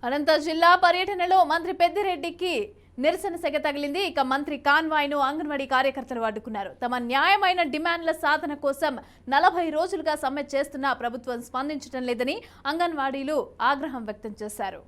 అనంత జిల్లా పర్యటనలో మంత్రి పెద్దిరెడ్డికి నిరసన సెగ తగిలింది. ఇక మంత్రి కాన్వాయ్ను అంగన్వాడీ కార్యకర్తలు అడ్డుకున్నారు. తమ న్యాయమైన డిమాండ్ల సాధన కోసం 40 రోజులుగా సమ్మె చేస్తున్నా ప్రభుత్వం స్పందించడం లేదని అంగన్వాడీలు ఆగ్రహం వ్యక్తం చేశారు.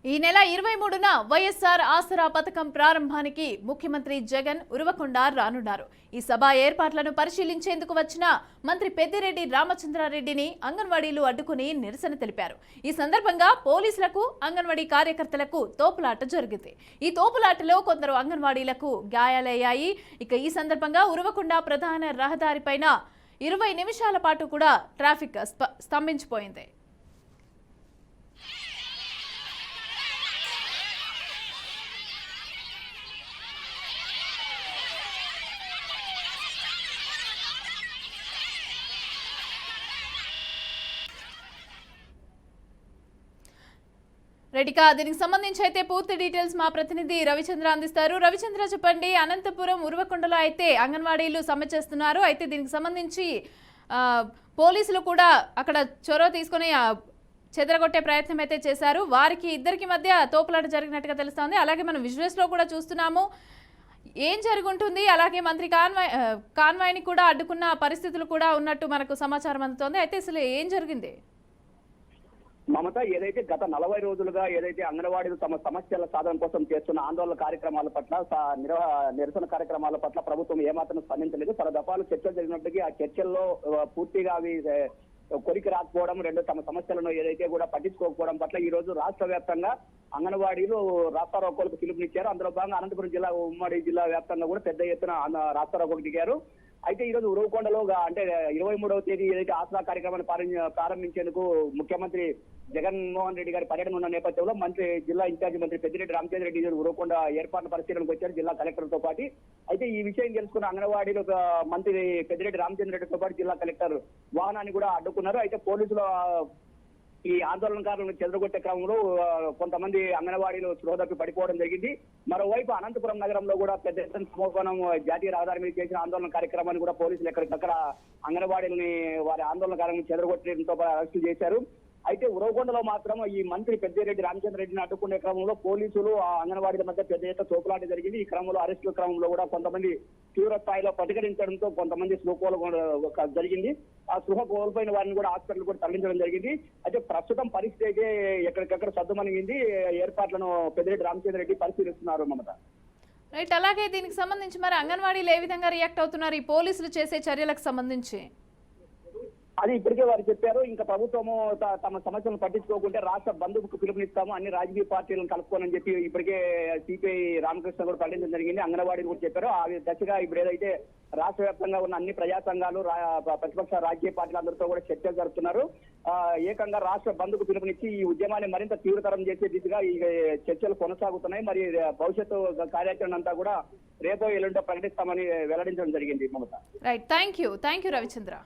ఈ నెల 23న వైఎస్ఆర్ ఆసరా పథకం ప్రారంభానికి ముఖ్యమంత్రి జగన్ ఉరవకొండ రానున్నారు. ఈ సభ ఏర్పాట్లను పరిశీలించేందుకు వచ్చిన మంత్రి పెద్దిరెడ్డి రామచంద్రారెడ్డిని అంగన్వాడీలు అడ్డుకుని నిరసన తెలిపారు. ఈ సందర్భంగా పోలీసులకు అంగన్వాడీ కార్యకర్తలకు తోపులాట జరిగింది. ఈ తోపులాటలో కొందరు అంగన్వాడీలకు గాయాలయ్యాయి. ఇక ఈ సందర్భంగా ఉరవకొండ ప్రధాన రహదారిపైన 20 నిమిషాల పాటు కూడా ట్రాఫిక్ స్తంభించిపోయింది. రెడ్డికా దీనికి సంబంధించి అయితే పూర్తి డీటెయిల్స్ మా ప్రతినిధి రవిచంద్ర అందిస్తారు. రవిచంద్ర చెప్పండి, అనంతపురం ఉరవకొండలో అయితే అంగన్వాడీలు సమ్మె చేస్తున్నారు. అయితే దీనికి సంబంధించి పోలీసులు కూడా అక్కడ చొరవ తీసుకుని చెదరగొట్టే ప్రయత్నం అయితే చేశారు. వారికి ఇద్దరికి మధ్య తోపులాట జరిగినట్టుగా తెలుస్తోంది. అలాగే మనం విజువల్స్ లో కూడా చూస్తున్నాము. ఏం జరుగుంటుంది? అలాగే మంత్రి కాన్వాయ్ని కూడా అడ్డుకున్న పరిస్థితులు కూడా ఉన్నట్టు మనకు సమాచారం అందుతోంది. అయితే అసలు ఏం జరిగింది? మమత, ఏదైతే గత 40 రోజులుగా ఏదైతే అంగన్వాడీలు తమ సమస్యల సాధన కోసం చేస్తున్న ఆందోళన కార్యక్రమాల పట్ల నిరసన కార్యక్రమాల పట్ల ప్రభుత్వం ఏమాత్రం స్పందించలేదు. పలు దఫాలు చర్చలు జరిగినప్పటికీ ఆ చర్చల్లో పూర్తిగా అవి కొరికి రాకపోవడం, తమ సమస్యలను ఏదైతే కూడా పట్టించుకోకపోవడం పట్ల ఈ రోజు రాష్ట్ర వ్యాప్తంగా అంగన్వాడీలు రాస్తారోకోలకు పిలుపునిచ్చారు. అందులో భాగంగా అనంతపురం జిల్లా, ఉమ్మడి జిల్లా వ్యాప్తంగా కూడా పెద్ద ఎత్తున రాస్తారోకోకు దిగారు. అయితే ఈ రోజు ఉరవకొండలో అంటే 23వ తేదీ ఏదైతే ఆసరా కార్యక్రమాన్ని ప్రారంభించేందుకు ముఖ్యమంత్రి జగన్మోహన్ రెడ్డి గారి పర్యటన ఉన్న నేపథ్యంలో మంత్రి జిల్లా ఇన్ఛార్జి మంత్రి పెద్దిరెడ్డి రామచంద్రారెడ్డి ఉరవకొండ ఏర్పాట్ల పరిశీలనకు వచ్చారు జిల్లా కలెక్టర్తో పాటు. అయితే ఈ విషయం తెలుసుకున్న అంగన్వాడీలు మంత్రి పెద్దిరెడ్డి రామచంద్రారెడ్డితో పాటు జిల్లా కలెక్టర్ వాహనాన్ని కూడా అడ్డుకున్నారు. అయితే పోలీసులు ఈ ఆందోళనకారులను చెదరగొట్టే క్రమంలో కొంతమంది అంగన్వాడీలు స్పృహ పడిపోవడం జరిగింది. మరోవైపు అనంతపురం నగరంలో కూడా పెద్ద ఎత్తున సమూహనం జాతీయ రహదారి మీద చేసిన ఆందోళన కార్యక్రమాన్ని కూడా పోలీసులు ఎక్కడికక్కడ అంగన్వాడీలని వారి ఆందోళన కార్యక్రమం చెదరగొట్టడంతో అరెస్టు చేశారు. అయితే ఉరవకొండలో మాత్రం ఈ మంత్రి పెద్దిరెడ్డి రామచంద్రారెడ్డిని అడ్డుకునే క్రమంలో పోలీసులు ఆ అంగన్వాడీల మధ్య పెద్ద ఎత్తున తోపులాట జరిగింది. ఈ క్రమంలో అరెస్టుల క్రమంలో కూడా కొంతమంది తీవ్ర స్థాయిలో ప్రతిఘటించడంతో కొంతమంది స్పృహ జరిగింది. ఆ స్పృహ కోల్పోయిన వారిని కూడా హాస్పిటల్ కూడా తరలించడం జరిగింది. అయితే ప్రస్తుతం పరిస్థితి అయితే ఎక్కడికక్కడ సద్దుమణిగింది. ఏర్పాట్లను పెద్దిరెడ్డి రామచంద్రారెడ్డి పరిశీలిస్తున్నారు. మమత, రైట్. అలాగే దీనికి సంబంధించి మరి అంగన్వాడీలు ఏ విధంగా రియాక్ట్ అవుతున్నారు ఈ పోలీసులు చేసే చర్యలకు సంబంధించి? అది ఇప్పటికే వారు చెప్పారు. ఇంకా ప్రభుత్వము తమ సమస్యలను పట్టించుకోకుంటే రాష్ట్ర బంధుకు పిలుపునిస్తాము, అన్ని రాజకీయ పార్టీలను కలుపుకోనని చెప్పి ఇప్పటికే సిపిఐ రామకృష్ణ కూడా ప్రకటించడం జరిగింది. అంగన్వాడీలు కూడా చెప్పారు. ఆ దశగా ఇప్పుడు ఏదైతే రాష్ట్ర వ్యాప్తంగా ఉన్న అన్ని ప్రజా సంఘాలు, ప్రతిపక్ష రాజకీయ పార్టీలందరితో కూడా చర్చలు జరుపుతున్నారు. ఏకంగా రాష్ట్ర బంధుకు పిలుపునిచ్చి ఈ ఉద్యమాన్ని మరింత తీవ్రతరం చేసే దిశగా ఈ చర్చలు కొనసాగుతున్నాయి. మరి భవిష్యత్తు కార్యాచరణ అంతా కూడా రేపో ఎల్లుండో ప్రకటిస్తామని వెల్లడించడం జరిగింది. మమత, రైట్. Thank you Ravichandra.